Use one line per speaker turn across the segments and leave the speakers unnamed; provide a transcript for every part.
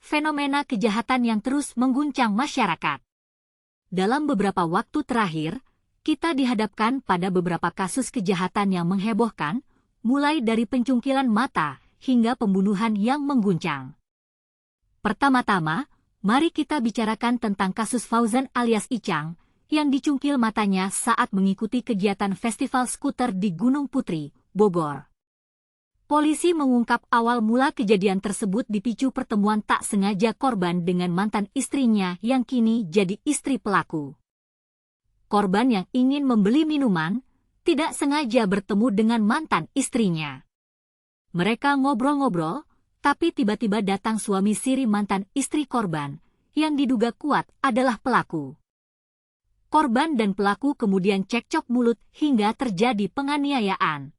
fenomena kejahatan yang terus mengguncang masyarakat. Dalam beberapa waktu terakhir, kita dihadapkan pada beberapa kasus kejahatan yang menghebohkan, mulai dari pencungkilan mata hingga pembunuhan yang mengguncang. Pertama-tama, mari kita bicarakan tentang kasus Fauzan alias Icang, yang dicungkil matanya saat mengikuti kegiatan festival skuter di Gunung Putri, Bogor. Polisi mengungkap awal mula kejadian tersebut dipicu pertemuan tak sengaja korban dengan mantan istrinya yang kini jadi istri pelaku. Korban yang ingin membeli minuman, tidak sengaja bertemu dengan mantan istrinya. Mereka ngobrol-ngobrol, tapi tiba-tiba datang suami siri mantan istri korban, yang diduga kuat adalah pelaku. Korban dan pelaku kemudian cekcok mulut hingga terjadi penganiayaan.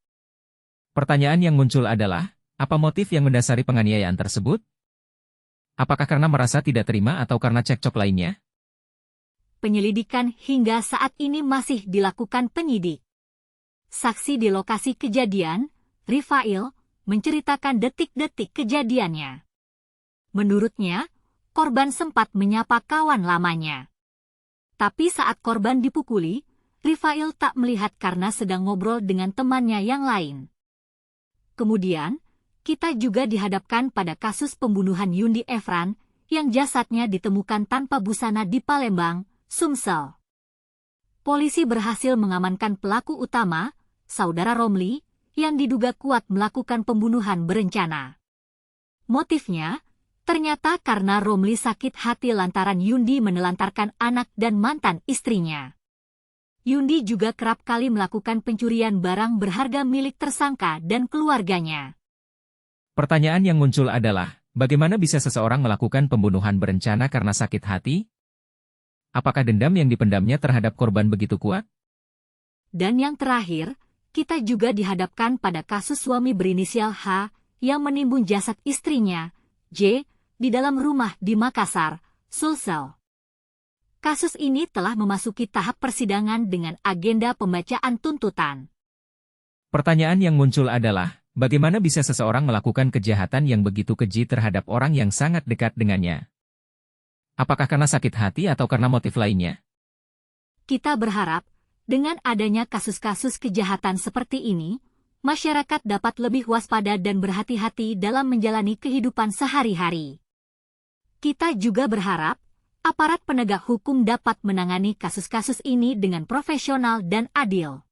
Pertanyaan yang muncul adalah, apa motif yang mendasari penganiayaan tersebut? Apakah karena merasa tidak terima atau karena cekcok lainnya?
Penyelidikan hingga saat ini masih dilakukan penyidik. Saksi di lokasi kejadian, Rifail, menceritakan detik-detik kejadiannya. Menurutnya, korban sempat menyapa kawan lamanya. Tapi saat korban dipukuli, Rifail tak melihat karena sedang ngobrol dengan temannya yang lain. Kemudian, kita juga dihadapkan pada kasus pembunuhan Yundi Efran, yang jasadnya ditemukan tanpa busana di Palembang, Sumsel. Polisi berhasil mengamankan pelaku utama, saudara Romli, yang diduga kuat melakukan pembunuhan berencana. Motifnya, ternyata karena Romli sakit hati lantaran Yundi menelantarkan anak dan mantan istrinya. Yundi juga kerap kali melakukan pencurian barang berharga milik tersangka dan keluarganya.
Pertanyaan yang muncul adalah, bagaimana bisa seseorang melakukan pembunuhan berencana karena sakit hati? Apakah dendam yang dipendamnya terhadap korban begitu kuat?
Dan yang terakhir, kita juga dihadapkan pada kasus suami berinisial H yang menimbun jasad istrinya, J, di dalam rumah di Makassar, Sulsel. Kasus ini telah memasuki tahap persidangan dengan agenda pembacaan tuntutan.
Pertanyaan yang muncul adalah, bagaimana bisa seseorang melakukan kejahatan yang begitu keji terhadap orang yang sangat dekat dengannya? Apakah karena sakit hati atau karena motif lainnya?
Kita berharap, dengan adanya kasus-kasus kejahatan seperti ini, masyarakat dapat lebih waspada dan berhati-hati dalam menjalani kehidupan sehari-hari. Kita juga berharap, aparat penegak hukum dapat menangani kasus-kasus ini dengan profesional dan adil.